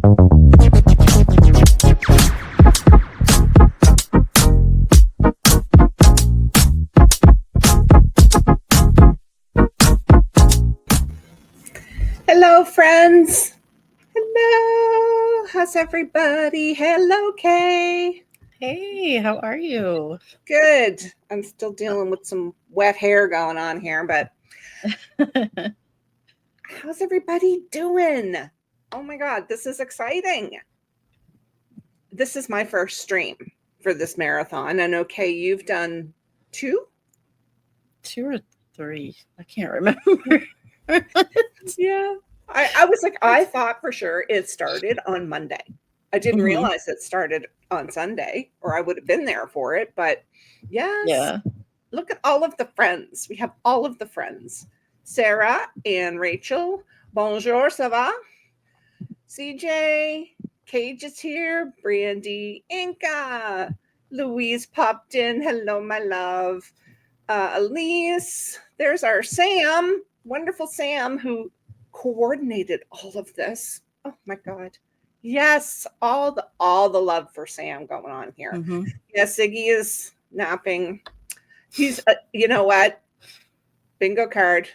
Hello, friends. Hello. How's everybody? Hello, Kay. Hey, how are you? Good. I'm still dealing with some wet hair going on here, but how's everybody doing? Oh my God, this is exciting. This is my first stream for this marathon. And okay, you've done two? 2 or 3. I can't remember. Yeah. I was like, I thought for sure it started on Monday. I didn't realize it started on Sunday, or I would have been there for it. But yes, Yeah. Look at all of the friends. We have all of the friends. Sarah and Rachel. Bonjour, ça va? CJ, Cage is here. Brandy, Inca. Louise popped in. Hello, my love. Elise. There's our Sam. Wonderful Sam, who coordinated all of this. Oh my God. Yes, all the love for Sam going on here. Yes, Iggy is napping. He's you know what? Bingo card.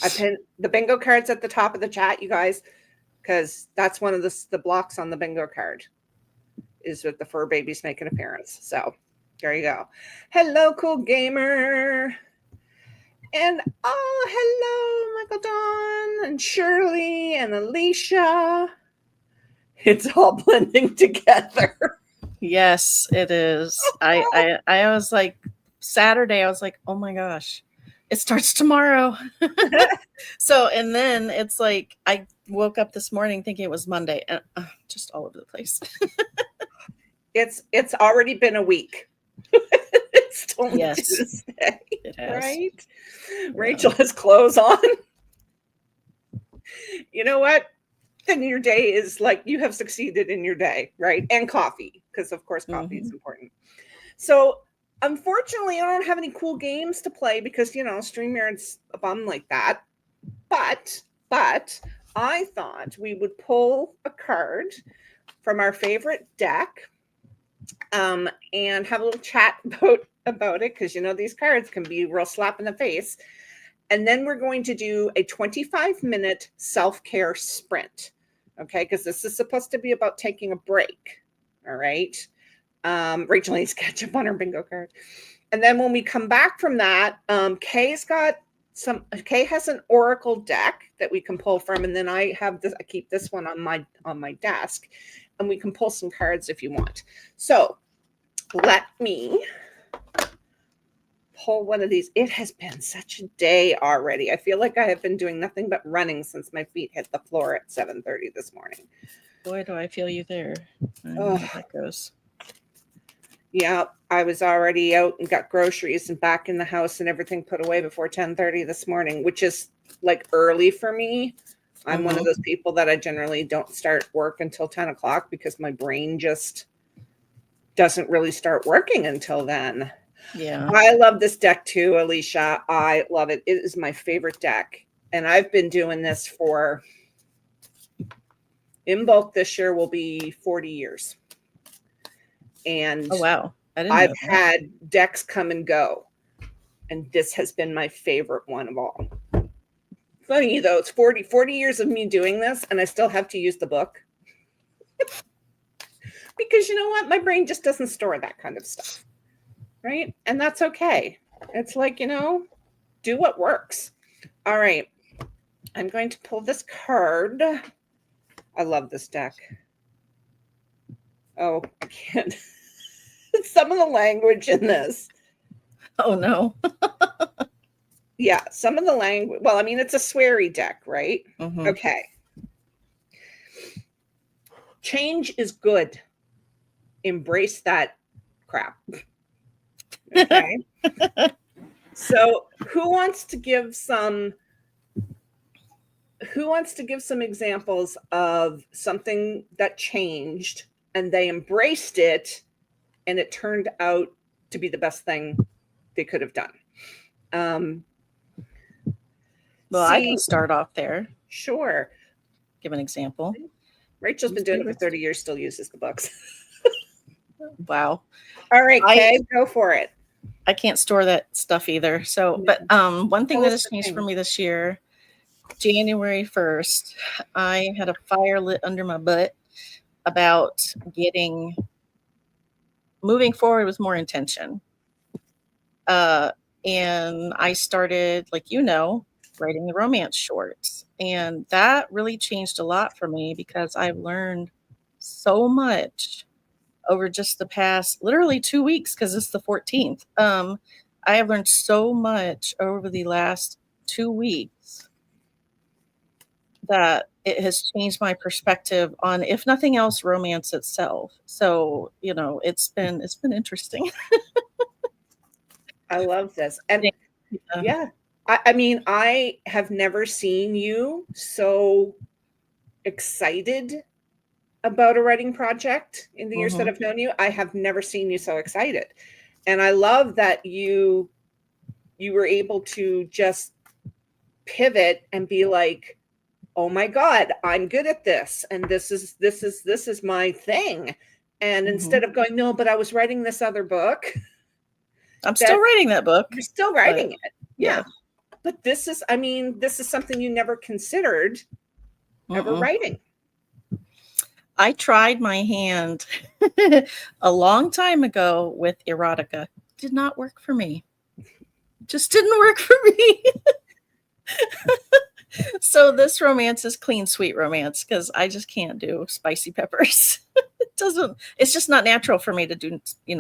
I pinned the bingo cards at the top of the chat, you guys, because that's one of the blocks on the bingo card is with the fur babies make an appearance. So there you go. Hello, cool gamer. And hello, Michael Dawn and Shirley and Alicia. It's all blending together. Yes, it is. I was like, Saturday, I was like, oh my gosh, it starts tomorrow. So, and then it's like, I woke up this morning thinking it was Monday and just all over the place. It's already been a week. It's only Tuesday, it has. Right? Yeah. Rachel has clothes on. You know what? Then your day is like you have succeeded in your day, right? And coffee, because of course coffee is important. So unfortunately, I don't have any cool games to play because StreamYard's a bum like that. But I thought we would pull a card from our favorite deck, and have a little chat about it because these cards can be real slap in the face. And then we're going to do a 25-minute self-care sprint. Okay, because this is supposed to be about taking a break. All right. Rachel needs to catch up on her bingo card. And then when we come back from that, Kay has an Oracle deck that we can pull from. And then I keep this one on my desk, and we can pull some cards if you want. So let me pull one of these. It has been such a day already. I feel like I have been doing nothing but running since my feet hit the floor at 7:30 this morning. Boy, do I feel you there. I know how that goes. Yeah, I was already out and got groceries and back in the house and everything put away before 10:30 this morning, which is like early for me. I'm one of those people that I generally don't start work until 10 o'clock because my brain just doesn't really start working until then. Yeah. I love this deck too, Alicia. I love it. It is my favorite deck. And I've been doing this for, in bulk this year will be 40 years. And oh, wow. I've had decks come and go. And this has been my favorite one of all. Funny though, it's 40 years of me doing this and I still have to use the book. Because you know what? My brain just doesn't store that kind of stuff. Right? And that's okay. It's like, do what works. All right. I'm going to pull this card. I love this deck. Oh, I can't. Some of the language in this. Oh, no. Yeah, some of the language. Well, I mean, it's a sweary deck, right? Okay. Change is good. Embrace that crap. Okay. So who wants to give some examples of something that changed and they embraced it and it turned out to be the best thing they could have done? Well, I can start off there. Sure. Give an example. Rachel's been doing it for 30 years, still uses the books. Wow. All right, Kay, go for it. I can't store that stuff either. So, but one thing that has changed for me this year, January 1st, I had a fire lit under my butt about moving forward with more intention. And I started, like, writing the romance shorts. And that really changed a lot for me because I've learned so much over just the past literally 2 weeks, because it's the 14th. I have learned so much over the last 2 weeks that it has changed my perspective on, if nothing else, romance itself. So, it's been interesting. I love this. And yeah, I mean, I have never seen you so excited about a writing project in the years that I've known you. I have never seen you so excited. And I love that you were able to just pivot and be like, oh my God, I'm good at this. And this is my thing. And instead of going, no, but I was writing this other book. I'm still writing that book. You're still writing it. Yeah. But this is something you never considered ever writing. I tried my hand a long time ago with erotica. Did not work for me. Just didn't work for me. So this romance is clean, sweet romance because I just can't do spicy peppers. It's just not natural for me to do,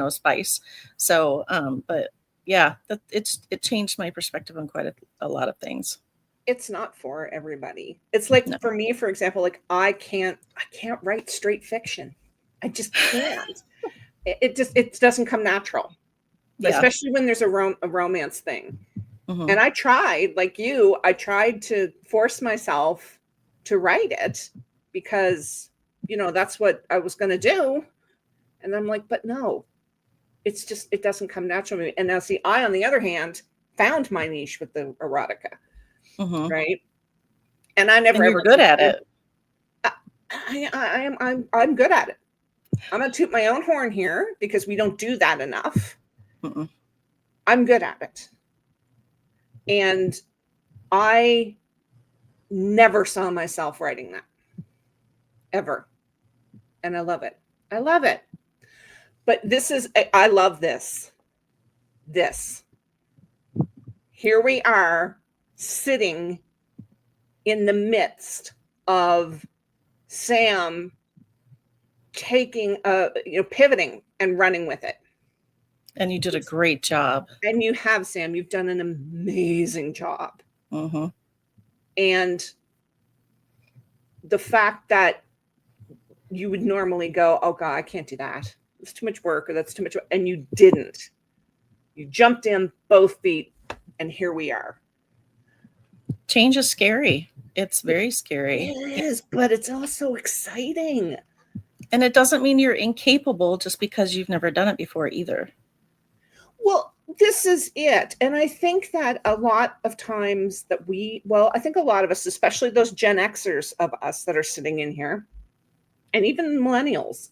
spice. So, but yeah, it changed my perspective on quite a lot of things. It's not for everybody. It's like, for me, for example, like I can't write straight fiction. I just can't. It doesn't come natural, especially when there's a romance thing. And I tried, like you, I tried to force myself to write it because, that's what I was going to do. And I'm like, but no, it doesn't come natural to me. And now see, I, on the other hand, found my niche with the erotica. Right. And I never ever good at it. I'm good at it. I'm gonna toot my own horn here because we don't do that enough. I'm good at it. And I never saw myself writing that ever. And I love it. I love it. But I love this. Here we are sitting in the midst of Sam taking pivoting and running with it. And you did a great job. And you have, Sam. You've done an amazing job. And the fact that you would normally go, oh God, I can't do that. It's too much work, or that's too much work. And you didn't. You jumped in both feet, and here we are. Change is scary. It's very scary. It is, but it's also exciting. And it doesn't mean you're incapable just because you've never done it before either. Well, this is it. And I think that a lot of times that I think a lot of us, especially those Gen Xers of us that are sitting in here, and even millennials,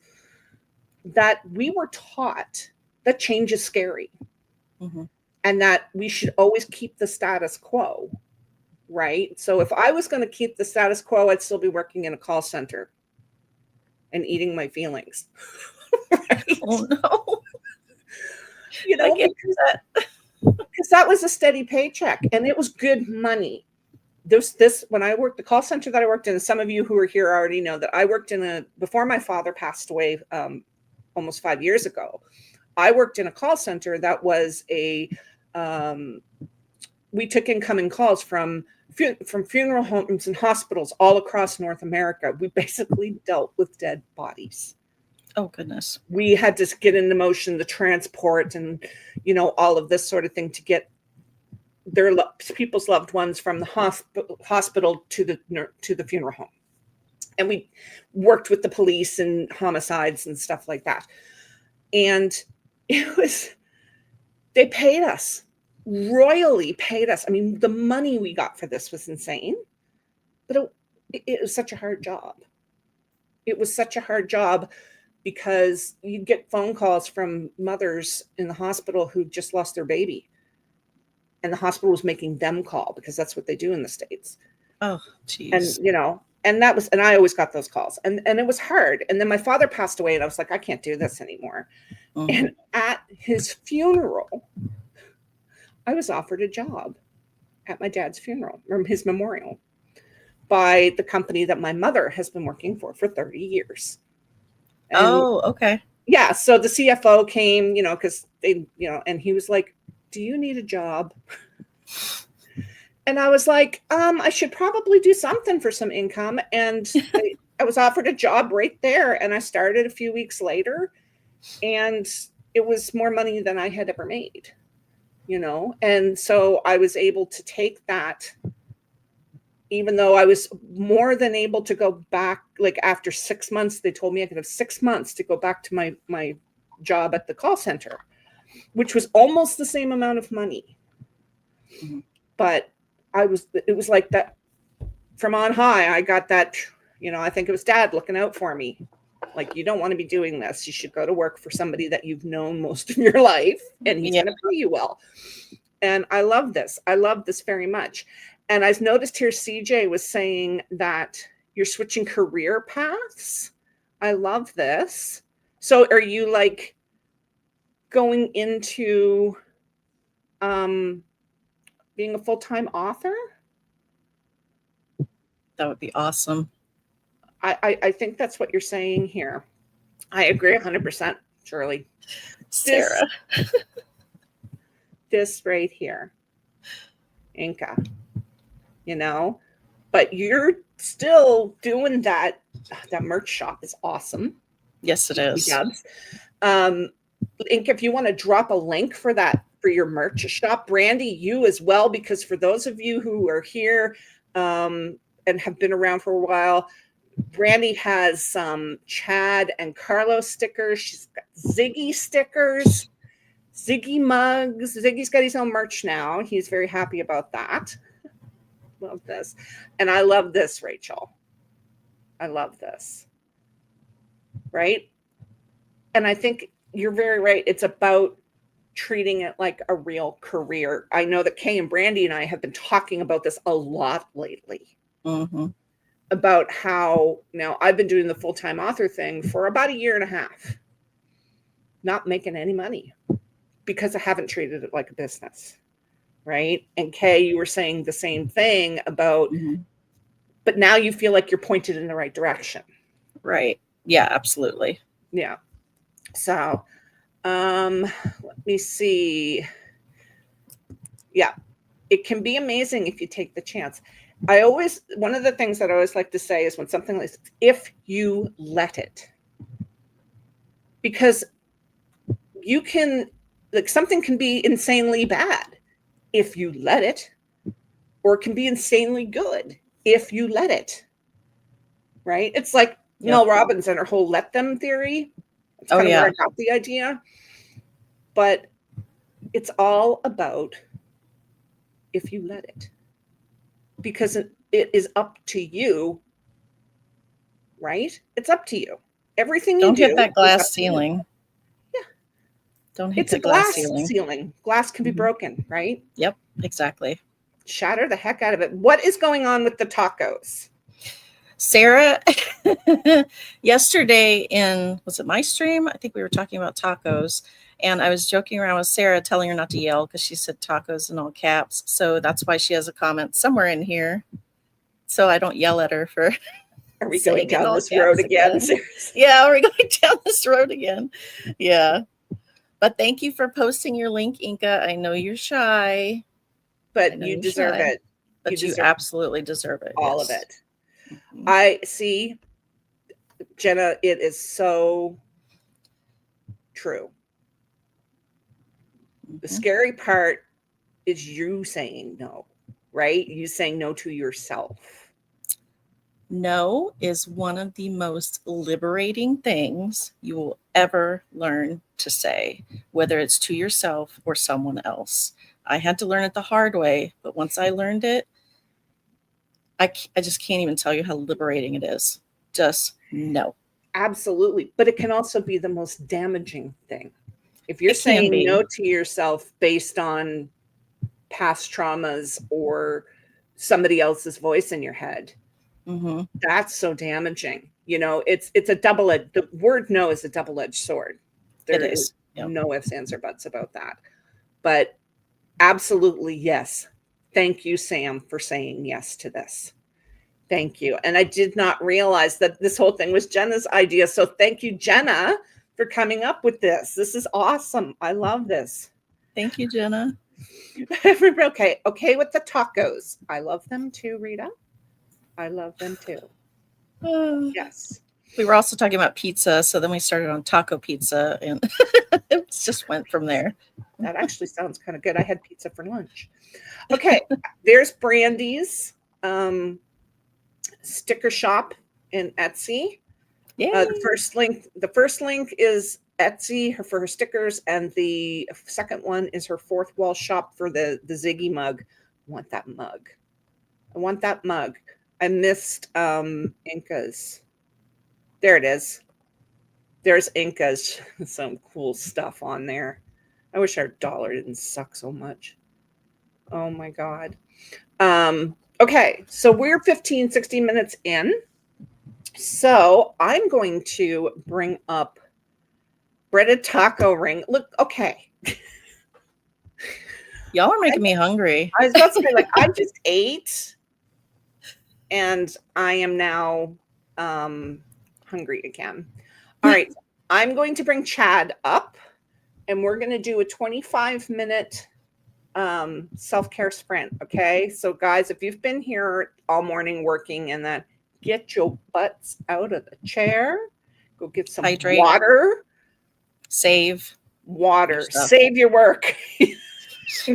that we were taught that change is scary. And that we should always keep the status quo, right? So if I was going to keep the status quo, I'd still be working in a call center and eating my feelings. Right? Oh no. Because that was a steady paycheck and it was good money. When I worked the call center that I worked in, some of you who are here already know that I worked before my father passed away almost 5 years ago. I worked in a call center that was we took incoming calls from funeral homes and hospitals all across North America. We basically dealt with dead bodies. Oh, goodness. We had to get into motion the transport and, all of this sort of thing to get people's loved ones from the hospital to the funeral home. And we worked with the police and homicides and stuff like that. And they paid us, royally paid us. I mean, the money we got for this was insane, but it was such a hard job. it was such a hard job because you'd get phone calls from mothers in the hospital who just lost their baby. And the hospital was making them call because that's what they do in the States. Oh, And, geez. and I always got those calls, and it was hard. And then my father passed away, and I was like, I can't do this anymore. Mm-hmm. And at his funeral, I was offered a job at my dad's funeral, or his memorial, by the company that my mother has been working for 30 years. And oh, okay. yeah, so the CFO came, because they, and he was like, do you need a job? And I was like, I should probably do something for some income. And I was offered a job right there. And I started a few weeks later, and it was more money than I had ever made, And so I was able to take that, even though I was more than able to go back. Like after 6 months, they told me I could have 6 months to go back to my job at the call center, which was almost the same amount of money. Mm-hmm. But it was like that from on high. I got that, I think it was Dad looking out for me. Like, you don't want to be doing this. You should go to work for somebody that you've known most of your life, and he's going to pay you well. And I love this. I love this very much. And I've noticed here, CJ was saying that you're switching career paths. I love this. So are you like going into being a full-time author? That would be awesome. I think that's what you're saying here. I agree 100%, Shirley. Sarah. This right here, Inca, but you're still doing that. That merch shop is awesome. Yes, it is. Inca, if you want to drop a link for that, for your merch shop, Brandy, you as well, because for those of you who are here and have been around for a while, Brandy has some Chad and Carlos stickers. She's got Ziggy stickers, Ziggy mugs. Ziggy's got his own merch now. He's very happy about that. Love this. And I love this, Rachel. I love this. Right? And I think you're very right. It's about treating it like a real career. I know that Kay and Brandy and I have been talking about this a lot lately. Mm-hmm. About how now I've been doing the full-time author thing for about 1.5 years, not making any money because I haven't treated it like a business. Right. And Kay, you were saying the same thing about, but now you feel like you're pointed in the right direction. Right. Yeah, absolutely. Yeah. So, let me see. Yeah. It can be amazing if you take the chance. One of the things that I always like to say is when something like, if you let it, because you can, like, something can be insanely bad if you let it, or it can be insanely good if you let it. Right? It's like Mel Robbins and her whole let them theory. That's kind of where I got the idea. But it's all about if you let it. Because it is up to you, right? It's up to you. Everything you do. Don't hit that glass ceiling. Yeah. Don't hit the glass ceiling. Glass can be broken, right? Yep, exactly. Shatter the heck out of it. What is going on with the tacos? Sarah, yesterday was it my stream? I think we were talking about tacos. And I was joking around with Sarah, telling her not to yell because she said tacos in all caps. So that's why she has a comment somewhere in here. So I don't yell at her for. Are we going down this road again? Yeah, are we going down this road again? Yeah. But thank you for posting your link, Inca. I know you're shy. But you deserve it. But you absolutely deserve it. All of it. I see, Jenna, it is so true. The scary part is you saying no, right? You saying no to yourself. No is one of the most liberating things you will ever learn to say, whether it's to yourself or someone else. I had to learn it the hard way, but once I learned it, I just can't even tell you how liberating it is. just no. Absolutely. But it can also be the most damaging thing. If you're It can saying be. no to yourself based on past traumas or somebody else's voice in your head, that's so damaging. You know, it's a double-edged, the word no is a double-edged sword. It There is. is Yep. no ifs, ands, or buts about that. But absolutely, yes. Thank you, Sam, for saying yes to this. Thank you. And I did not realize that this whole thing was Jenna's idea. So thank you, Jenna, for coming up with this. This is awesome. I love this. Thank you, Jenna. Okay. Okay with the tacos. I love them too, Rita. I love them too. Yes. We were also talking about pizza, so then we started on taco pizza, and it just went from there. That actually sounds kind of good. I had pizza for lunch. Okay, there's Brandy's sticker shop in Etsy. The first link is Etsy for her stickers, and the second one is her fourth wall shop for the Ziggy mug. I want that mug. I want that mug. I missed Inca's. There it is. There's Inca's. Some cool stuff on there. I wish our dollar didn't suck so much. Oh my God. Okay, so we're 15, 16 minutes in. So I'm going to bring up breaded taco ring. Look, okay. Y'all are making me hungry. I was about to say, like, I just ate and I am now hungry again. All right. I'm going to bring Chad up and we're going to do a 25-minute self-care sprint. Okay. So guys, if you've been here all morning working and that, get your butts out of the chair, go get some water. Save water. Save your work.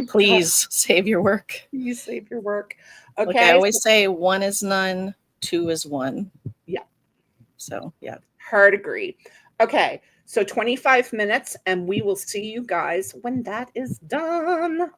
Please save your work. You save your work. Okay. Like I always say, 1 is none, 2 is 1. Yeah. So, yeah. Hard agree. Okay. So 25 minutes, and we will see you guys when that is done.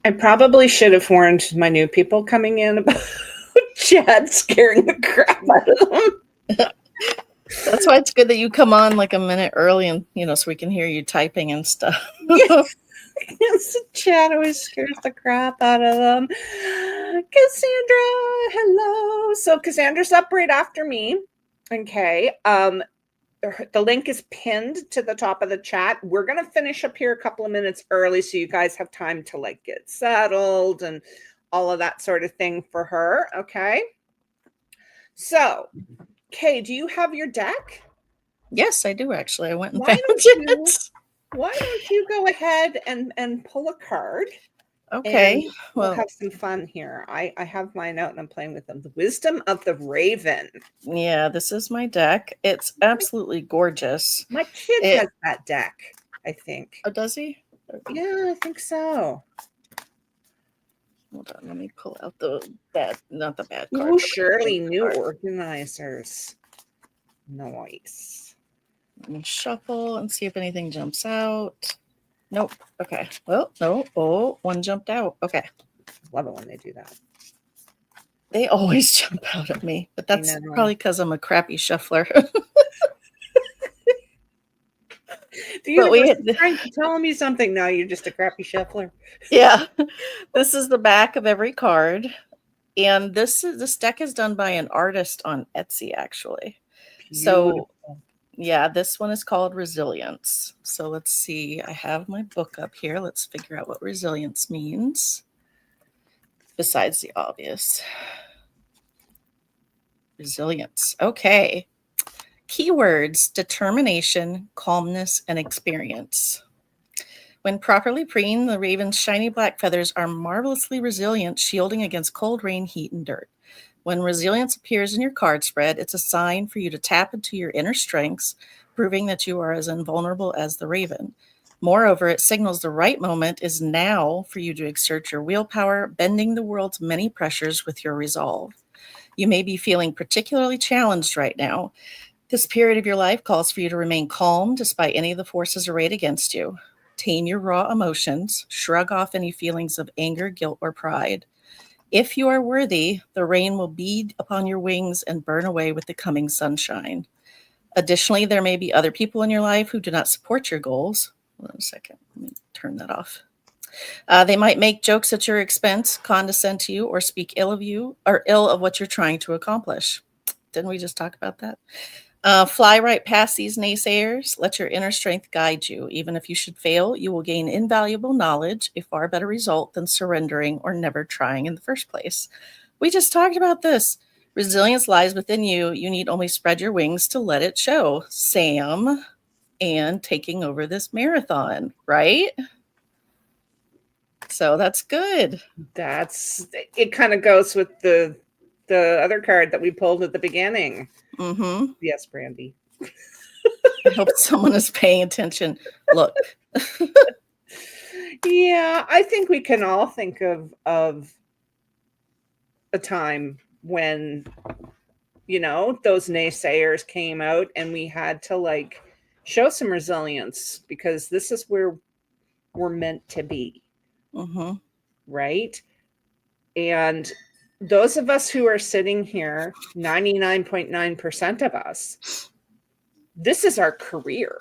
I probably should have warned my new people coming in about Chad scaring the crap out of them. That's why it's good that you come on like a minute early and, so we can hear you typing and stuff. Yes. Yes, Chad always scares the crap out of them. Cassandra, hello. So Cassandra's up right after me. Okay. The link is pinned to the top of the chat. We're going to finish up here a couple of minutes early so you guys have time to like get settled and all of that sort of thing for her. Okay. So, Kay, do you have your deck? Yes, I do actually. I went and Why found don't it. Why don't you go ahead and pull a card? Okay. And we'll have some fun here. I have mine out and I'm playing with them. The Wisdom of the Raven. Yeah, this is my deck. It's absolutely gorgeous. My kid has that deck, I think. Oh, does he? Okay. Yeah, I think so. Hold on, let me pull out not the bad card. Oh, Shirley, new organizers. Nice. Let me shuffle and see if anything jumps out. Nope. Okay. Well, no. Oh, one jumped out. Okay. Love it when they do that. They always jump out at me, but that's probably because I'm a crappy shuffler. The universe is trying to tell me something. Now you're just a crappy shuffler. Yeah. This is the back of every card. And this deck is done by an artist on Etsy, actually. Beautiful. So yeah, this one is called Resilience. So let's see. I have my book up here. Let's figure out what resilience means. Besides the obvious. Resilience. Okay. Keywords: determination, calmness, and experience. When properly preened, the raven's shiny black feathers are marvelously resilient, shielding against cold, rain, heat, and dirt. When resilience appears in your card spread, it's a sign for you to tap into your inner strengths, proving that you are as invulnerable as the raven. Moreover, it signals the right moment is now for you to exert your willpower, bending the world's many pressures with your resolve. You may be feeling particularly challenged right now. This period of your life calls for you to remain calm despite any of the forces arrayed against you. Tame your raw emotions, shrug off any feelings of anger, guilt, or pride. If you are worthy, the rain will bead upon your wings and burn away with the coming sunshine. Additionally, there may be other people in your life who do not support your goals. Hold on a second. Let me turn that off. They might make jokes at your expense, condescend to you, or speak ill of you or ill of what you're trying to accomplish. Didn't we just talk about that? Fly right past these naysayers. Let your inner strength guide you. Even if you should fail, you will gain invaluable knowledge, a far better result than surrendering or never trying in the first place. We just talked about this. Resilience lies within you. You need only spread your wings to let it show. Sam and taking over this marathon, right? So that's good. It kind of goes with the other card that we pulled at the beginning. Mm-hmm. Yes, Brandy. I hope someone is paying attention. Look. Yeah, I think we can all think of a time when, those naysayers came out and we had to show some resilience because this is where we're meant to be. Mm-hmm. Right? And those of us who are sitting here, 99.9% of us, this is our career,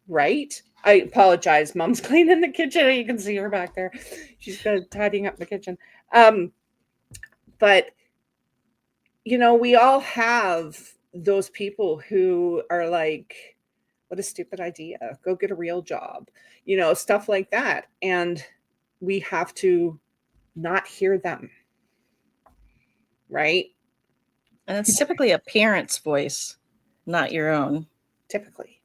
right? I apologize. Mom's cleaning the kitchen. You can see her back there. She's tidying up the kitchen. But, we all have those people who are like, what a stupid idea. Go get a real job, stuff like that. And we have to not hear them. Right? And it's typically a parent's voice, not your own. Typically.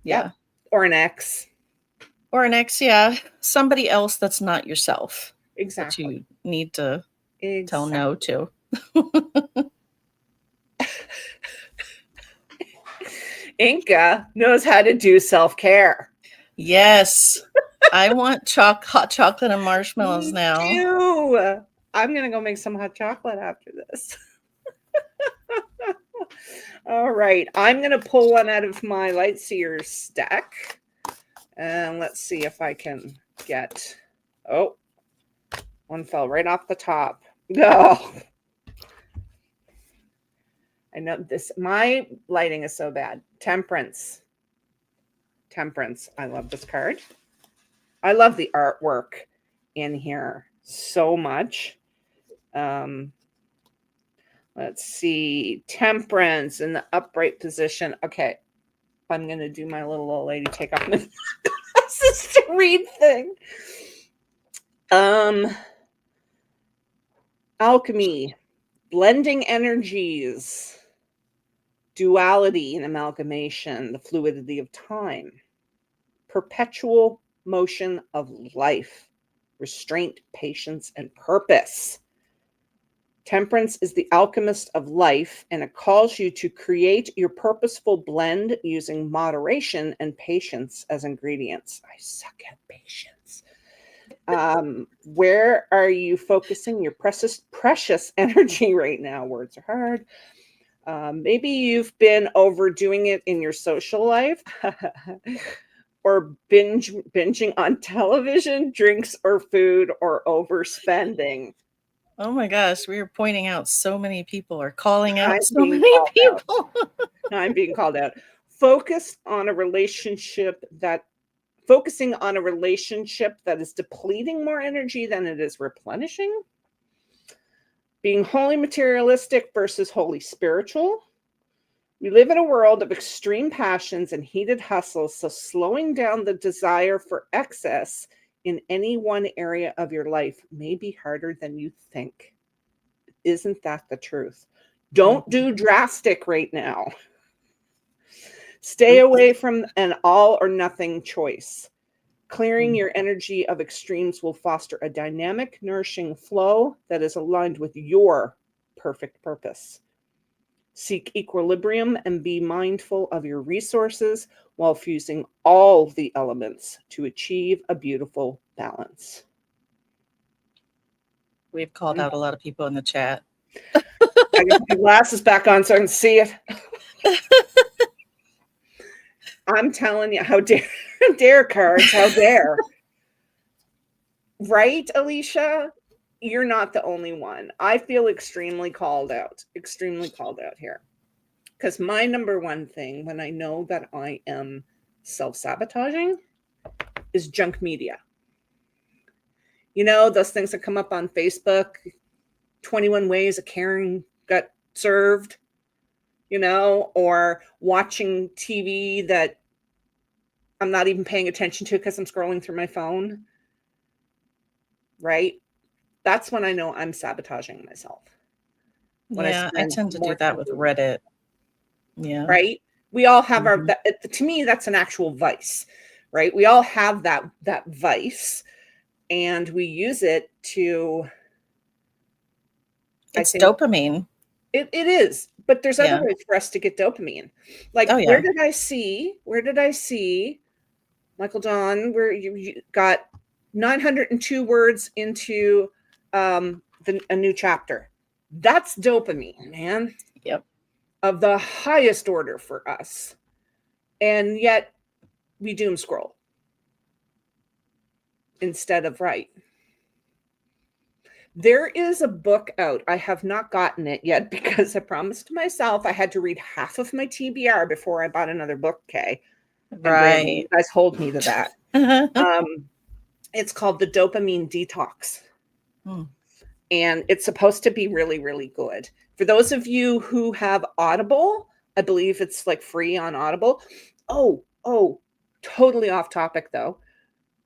Yeah. Yep. Or an ex. Yeah. Somebody else that's not yourself. Exactly. That you need to tell no to. Inca knows how to do self-care. Yes. I want hot chocolate and marshmallows now. Ew. I'm going to go make some hot chocolate after this. All right. I'm going to pull one out of my Lightseers deck. And let's see if I can get Oh, one fell right off the top. Oh, I know this. My lighting is so bad. Temperance. Temperance. I love this card. I love the artwork in here so much. Let's see. Temperance in the upright position. Okay. I'm going to do my little old lady take off my glasses to read thing. Alchemy. Blending energies. Duality and amalgamation. The fluidity of time. Perpetual motion of life. Restraint, patience, and purpose. Temperance is the alchemist of life, and it calls you to create your purposeful blend using moderation and patience as ingredients. I suck at patience. Where are you focusing your precious energy right now? Words are hard. Maybe you've been overdoing it in your social life or binging on television, drinks, or food, or overspending. Oh my gosh, we are pointing out so many people, or calling out I'm so being many called out. people. I'm being called out. Focusing on a relationship that is depleting more energy than it is replenishing. Being wholly materialistic versus wholly spiritual. We live in a world of extreme passions and heated hustles, so slowing down the desire for excess in any one area of your life may be harder than you think. Isn't that the truth? Don't do drastic right now. Stay away from an all or nothing choice. Clearing your energy of extremes will foster a dynamic, nourishing flow that is aligned with your perfect purpose. Seek equilibrium and be mindful of your resources while fusing all the elements to achieve a beautiful balance. We've called out a lot of people in the chat. I got my glasses back on so I can see it. I'm telling you, how dare cards, how dare. Right, Alicia? You're not the only one. I feel extremely called out here. Because my number one thing when I know that I am self-sabotaging is junk media. You know, those things that come up on Facebook, 21 ways a Karen got served, you know, or watching TV that I'm not even paying attention to because I'm scrolling through my phone. Right? That's when I know I'm sabotaging myself. When I tend to do that with Reddit. Yeah. Right? We all have to me, that's an actual vice, right? We all have that vice, and we use it to. It's dopamine. It is, but there's other ways for us to get dopamine. Like, where did I see, Michael John, where you got 902 words into a new chapter? That's dopamine, man. Yep. Of the highest order for us. And yet we doom scroll instead of write. There is a book out. I have not gotten it yet because I promised myself I had to read half of my TBR before I bought another book, Kay. Right. You guys hold me to that. It's called The Dopamine Detox. And it's supposed to be really, really good. For those of you who have Audible, I believe it's like free on Audible. Oh, totally off topic though.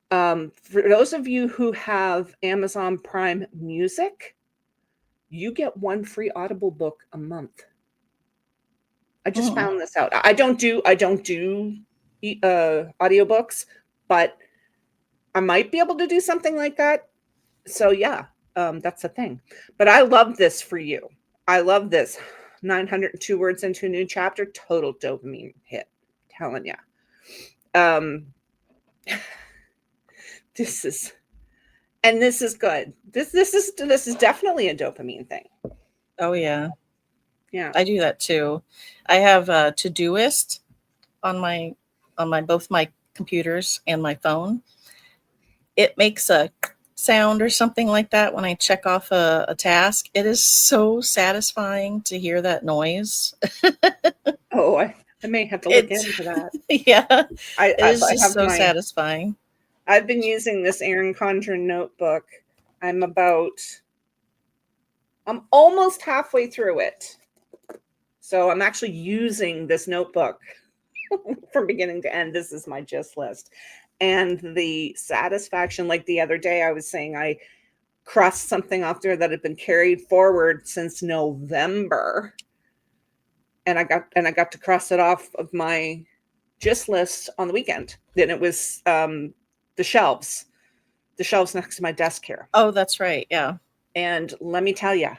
For those of you who have Amazon Prime Music, you get one free Audible book a month. I just found this out. I don't do audiobooks, but I might be able to do something like that. So yeah, that's a thing. But I love this for you. I love this. 902 words into a new chapter, total dopamine hit. I'm telling you. This is good. This is definitely a dopamine thing. Oh yeah. Yeah. I do that too. I have a Todoist on both my computers and my phone. It makes a sound or something like that when I check off a task. It is so satisfying to hear that noise. Oh, I may have to look into that. Yeah, I it is just have so satisfying. I've been using this Erin Condren notebook. I'm almost halfway through it. So I'm actually using this notebook from beginning to end. This is my gist list. And the satisfaction, like the other day, I was saying I crossed something off there that had been carried forward since November. And I got to cross it off of my gist list on the weekend. Then it was the shelves next to my desk here. Oh, that's right. Yeah. And let me tell you,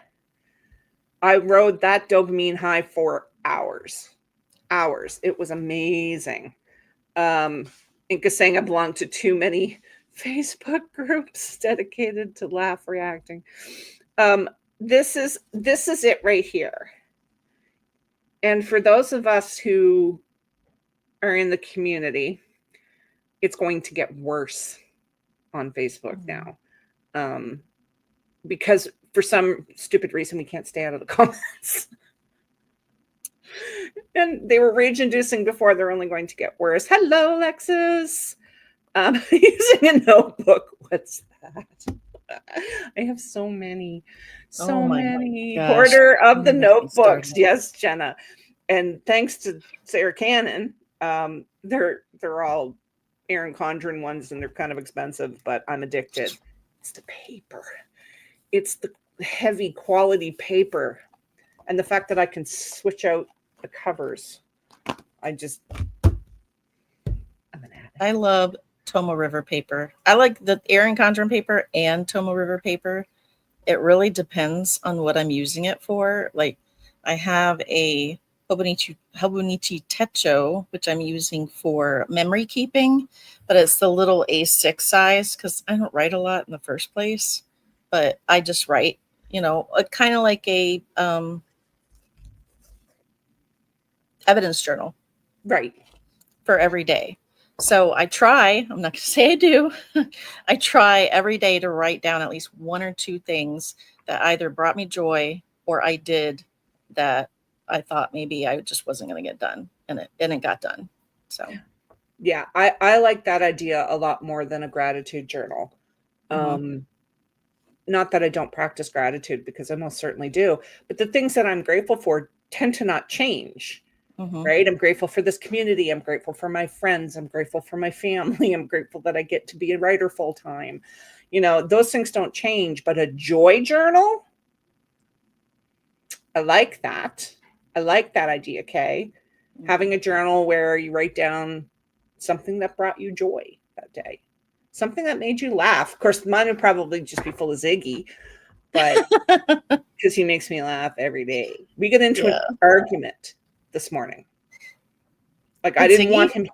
I rode that dopamine high for hours. It was amazing. Inka saying I belong to too many Facebook groups dedicated to laugh reacting. This is it right here. And for those of us who are in the community, it's going to get worse on Facebook now. Because for some stupid reason, we can't stay out of the comments. And they were rage-inducing before. They're only going to get worse. Hello, Alexis. Using a notebook. What's that? I have so many. Hoarder of the notebooks. Yes, Jenna. And thanks to Sarah Cannon, they're all Erin Condren ones, and they're kind of expensive, but I'm addicted. It's the paper. It's the heavy quality paper, and the fact that I can switch out the covers. I'm an addict. I love Tomoe River paper. I like the Erin Condren paper and Tomoe River paper. It really depends on what I'm using it for. Like, I have a Hobonichi Techo, which I'm using for memory keeping, but it's the little A6 size because I don't write a lot in the first place. But I just write, kind of like a evidence journal. Right. For every day. So I try, I'm not going to say I do, I try every day to write down at least one or two things that either brought me joy or I did that I thought maybe I just wasn't going to get done, and it got done. So yeah, I like that idea a lot more than a gratitude journal. Not that I don't practice gratitude, because I most certainly do, but the things that I'm grateful for tend to not change. Right? I'm grateful for this community. I'm grateful for my friends. I'm grateful for my family. I'm grateful that I get to be a writer full time. Those things don't change, but a joy journal, I like that. I like that idea, Kay. Having a journal where you write down something that brought you joy that day, something that made you laugh. Of course, mine would probably just be full of Ziggy, but because he makes me laugh every day. We get into an argument this morning. Like, I didn't want him.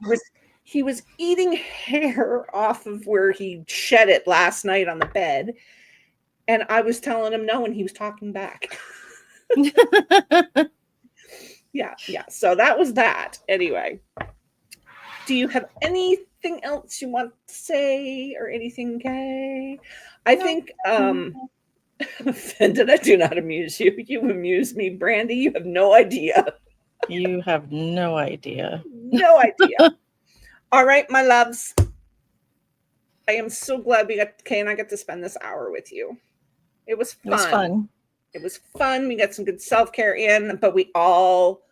He was eating hair off of where he shed it last night on the bed, and I was telling him no, and he was talking back. Yeah. So that was that. Anyway, do you have anything else you want to say or anything, Kay? I think offended. I do not amuse you. You amuse me, Brandy. You have no idea. You have no idea. No idea. All right, my loves. I am so glad Kay and I got to spend this hour with you. It was fun. It was fun. We got some good self-care in, but we all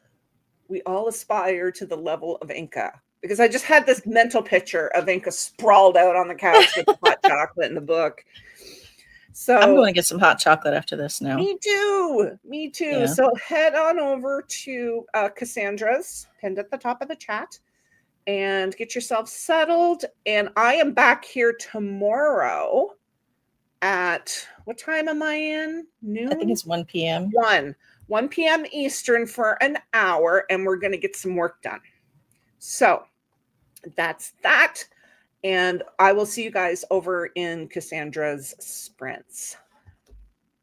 aspire to the level of Inka, because I just had this mental picture of Inka sprawled out on the couch with the hot chocolate in the book. So I'm going to get some hot chocolate after this now. Me too. Yeah. So head on over to Cassandra's, pinned at the top of the chat, and get yourself settled. And I am back here tomorrow at, what time am I in? Noon? I think it's 1 p.m. 1 p.m. Eastern for an hour, and we're going to get some work done. So that's that. And I will see you guys over in Cassandra's sprints.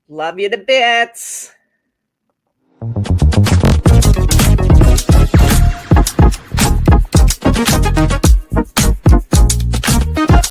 Love you to bits.